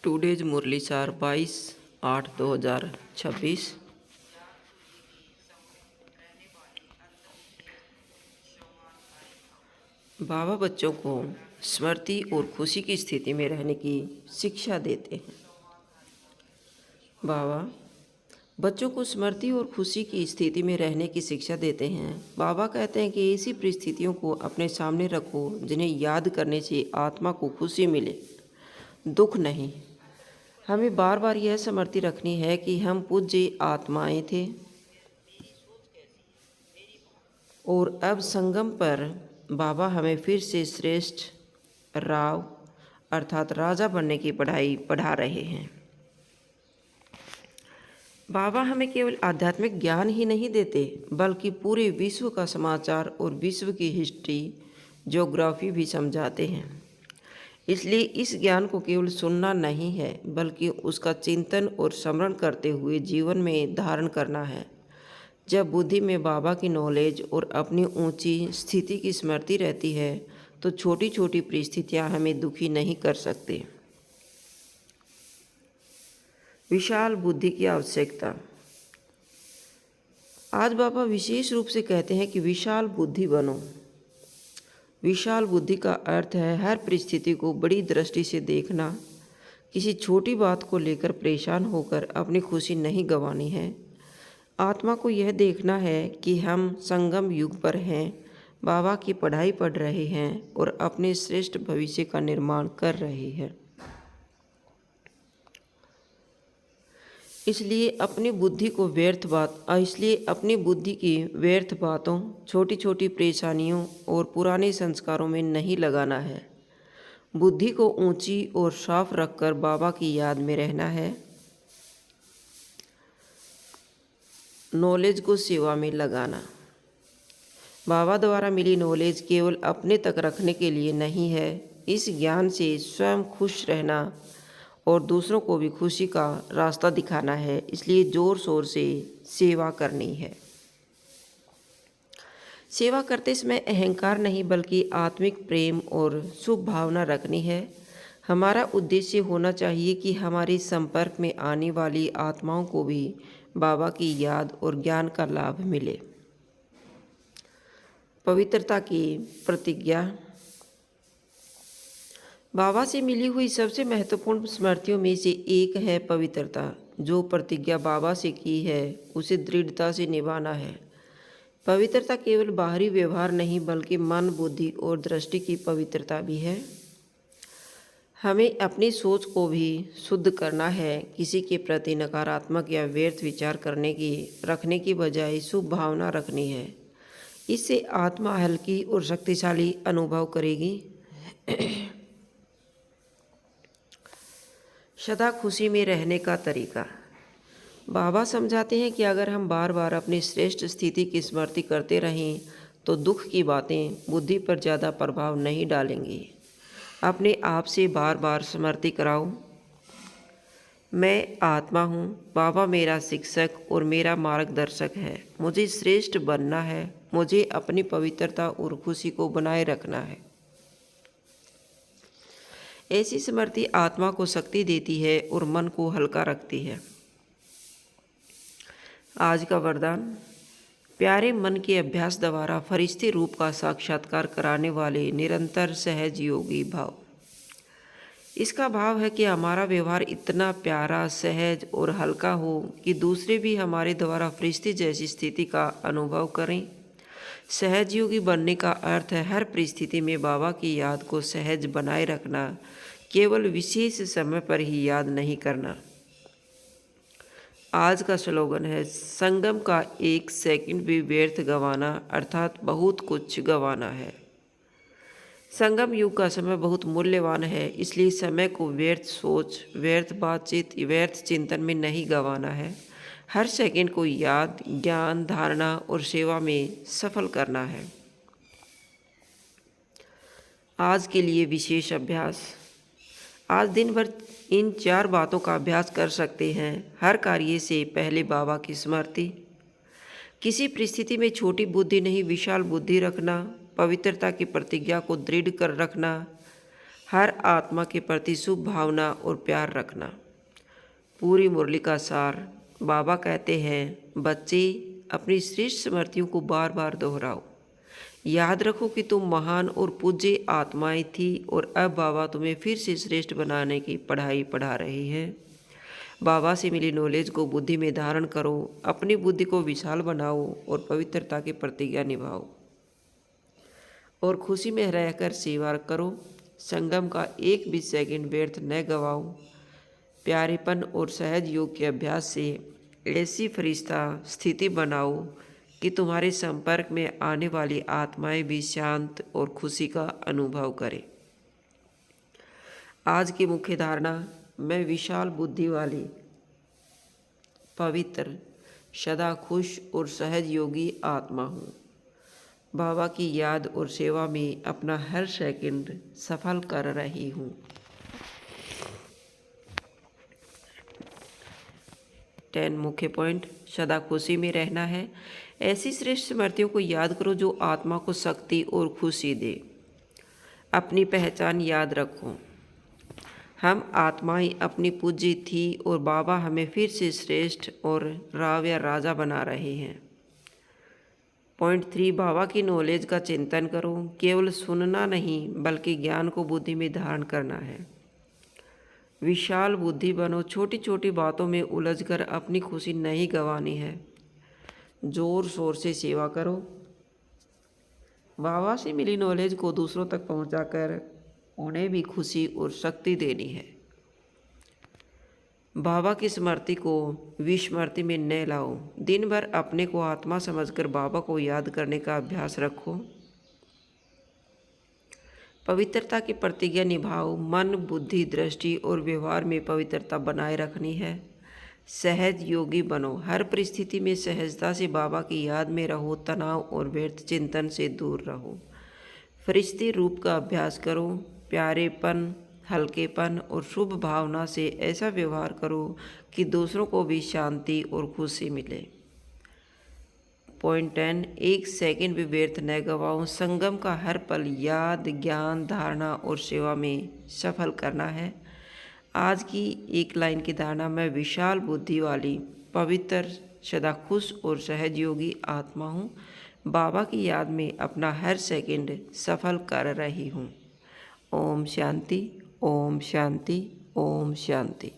Today's मुरलीसार 22/8/2026। बाबा बच्चों को स्मृति और खुशी की स्थिति में रहने की शिक्षा देते हैं। बाबा बच्चों को स्मृति और खुशी की स्थिति में रहने की शिक्षा देते हैं। बाबा कहते हैं कि ऐसी परिस्थितियों को अपने सामने रखो जिन्हें याद करने से आत्मा को खुशी मिले, दुख नहीं। हमें बार बार यह स्मृति रखनी है कि हम पूज्य आत्माएं थे और अब संगम पर बाबा हमें फिर से श्रेष्ठ राव अर्थात राजा बनने की पढ़ाई पढ़ा रहे हैं। बाबा हमें केवल आध्यात्मिक ज्ञान ही नहीं देते बल्कि पूरे विश्व का समाचार और विश्व की हिस्ट्री, ज्योग्राफी भी समझाते हैं। इसलिए इस ज्ञान को केवल सुनना नहीं है बल्कि उसका चिंतन और स्मरण करते हुए जीवन में धारण करना है। जब बुद्धि में बाबा की नॉलेज और अपनी ऊंची स्थिति की स्मृति रहती है तो छोटी छोटी परिस्थितियां हमें दुखी नहीं कर सकती। विशाल बुद्धि की आवश्यकता। आज बाबा विशेष रूप से कहते हैं कि विशाल बुद्धि बनो। विशाल बुद्धि का अर्थ है हर परिस्थिति को बड़ी दृष्टि से देखना। किसी छोटी बात को लेकर परेशान होकर अपनी खुशी नहीं गंवानी है। आत्मा को यह देखना है कि हम संगम युग पर हैं, बाबा की पढ़ाई पढ़ रहे हैं और अपने श्रेष्ठ भविष्य का निर्माण कर रहे हैं। इसलिए अपनी बुद्धि की व्यर्थ बातों, छोटी छोटी परेशानियों और पुराने संस्कारों में नहीं लगाना है। बुद्धि को ऊंची और साफ रखकर बाबा की याद में रहना है। नॉलेज को सेवा में लगाना। बाबा द्वारा मिली नॉलेज केवल अपने तक रखने के लिए नहीं है। इस ज्ञान से स्वयं खुश रहना और दूसरों को भी खुशी का रास्ता दिखाना है। इसलिए जोर शोर से सेवा करनी है। सेवा करते समय अहंकार नहीं बल्कि आत्मिक प्रेम और शुभ भावना रखनी है। हमारा उद्देश्य होना चाहिए कि हमारे संपर्क में आने वाली आत्माओं को भी बाबा की याद और ज्ञान का लाभ मिले। पवित्रता की प्रतिज्ञा। बाबा से मिली हुई सबसे महत्वपूर्ण स्मृतियों में से एक है पवित्रता। जो प्रतिज्ञा बाबा से की है उसे दृढ़ता से निभाना है। पवित्रता केवल बाहरी व्यवहार नहीं बल्कि मन, बुद्धि और दृष्टि की पवित्रता भी है। हमें अपनी सोच को भी शुद्ध करना है। किसी के प्रति नकारात्मक या व्यर्थ विचार रखने की बजाय शुभ भावना रखनी है। इससे आत्मा हल्की और शक्तिशाली अनुभव करेगी। सदा खुशी में रहने का तरीका। बाबा समझाते हैं कि अगर हम बार बार अपनी श्रेष्ठ स्थिति की स्मृति करते रहें तो दुख की बातें बुद्धि पर ज़्यादा प्रभाव नहीं डालेंगी। अपने आप से बार बार स्मृति कराओ, मैं आत्मा हूँ, बाबा मेरा शिक्षक और मेरा मार्गदर्शक है। मुझे श्रेष्ठ बनना है। मुझे अपनी पवित्रता और खुशी को बनाए रखना है। ऐसी स्मृति आत्मा को शक्ति देती है और मन को हल्का रखती है। आज का वरदान। प्यारे मन के अभ्यास द्वारा फरिश्ते रूप का साक्षात्कार कराने वाले निरंतर सहज योगी भाव। इसका भाव है कि हमारा व्यवहार इतना प्यारा, सहज और हल्का हो कि दूसरे भी हमारे द्वारा फरिश्ते जैसी स्थिति का अनुभव करें। सहज योगी बनने का अर्थ है हर परिस्थिति में बाबा की याद को सहज बनाए रखना, केवल विशेष समय पर ही याद नहीं करना। आज का स्लोगन है, संगम का एक सेकंड भी व्यर्थ गंवाना अर्थात बहुत कुछ गंवाना है। संगम युग का समय बहुत मूल्यवान है, इसलिए समय को व्यर्थ सोच, व्यर्थ बातचीत, व्यर्थ चिंतन में नहीं गंवाना है। हर सेकंड को याद, ज्ञान, धारणा और सेवा में सफल करना है। आज के लिए विशेष अभ्यास। आज दिन भर इन 4 बातों का अभ्यास कर सकते हैं। हर कार्य से पहले बाबा की स्मृति। किसी परिस्थिति में छोटी बुद्धि नहीं विशाल बुद्धि रखना। पवित्रता की प्रतिज्ञा को दृढ़ कर रखना। हर आत्मा के प्रति शुभ भावना और प्यार रखना। पूरी मुरली का सार। बाबा कहते हैं, बच्चे अपनी श्रेष्ठ स्मृतियों को बार बार दोहराओ। याद रखो कि तुम महान और पूज्य आत्माएं थी और अब बाबा तुम्हें फिर से श्रेष्ठ बनाने की पढ़ाई पढ़ा रही है। बाबा से मिली नॉलेज को बुद्धि में धारण करो, अपनी बुद्धि को विशाल बनाओ और पवित्रता की प्रतिज्ञा निभाओ और खुशी में रहकर सेवा करो। संगम का एक भी सेकंड व्यर्थ न गवाओ। प्यारेपन और सहज योग के अभ्यास से ऐसी फरिश्ता स्थिति बनाओ कि तुम्हारे संपर्क में आने वाली आत्माएं भी शांत और खुशी का अनुभव करें। आज की मुख्य धारणा, मैं विशाल बुद्धि वाली, पवित्र, सदा खुश और सहज योगी आत्मा हूँ। बाबा की याद और सेवा में अपना हर सेकंड सफल कर रही हूँ। 10 मुख्य पॉइंट। सदा खुशी में रहना है। ऐसी श्रेष्ठ स्मृतियों को याद करो जो आत्मा को शक्ति और खुशी दे। अपनी पहचान याद रखो। हम आत्माएं अपनी पूज्य थी और बाबा हमें फिर से श्रेष्ठ और राव या राजा बना रहे हैं। पॉइंट 3, बाबा की नॉलेज का चिंतन करो। केवल सुनना नहीं बल्कि ज्ञान को बुद्धि में धारण करना है। विशाल बुद्धि बनो। छोटी छोटी बातों में उलझकर अपनी खुशी नहीं गंवानी है। जोर शोर से सेवा करो। बाबा से मिली नॉलेज को दूसरों तक पहुंचाकर उन्हें भी खुशी और शक्ति देनी है। बाबा की स्मृति को विस्मृति में न लाओ। दिन भर अपने को आत्मा समझकर बाबा को याद करने का अभ्यास रखो। पवित्रता की प्रतिज्ञा निभाओ। मन, बुद्धि, दृष्टि और व्यवहार में पवित्रता बनाए रखनी है। सहज योगी बनो। हर परिस्थिति में सहजता से बाबा की याद में रहो। तनाव और व्यर्थ चिंतन से दूर रहो। फरिश्ते रूप का अभ्यास करो। प्यारेपन, हल्केपन और शुभ भावना से ऐसा व्यवहार करो कि दूसरों को भी शांति और खुशी मिले। पॉइंट 10, एक सेकंड भी व्यर्थ न गवाओ। संगम का हर पल याद, ज्ञान, धारणा और सेवा में सफल करना है। आज की एक लाइन की धारणा, मैं विशाल बुद्धि वाली, पवित्र, सदा खुश और सहज योगी आत्मा हूँ। बाबा की याद में अपना हर सेकंड सफल कर रही हूँ। ओम शांति, ओम शांति, ओम शांति।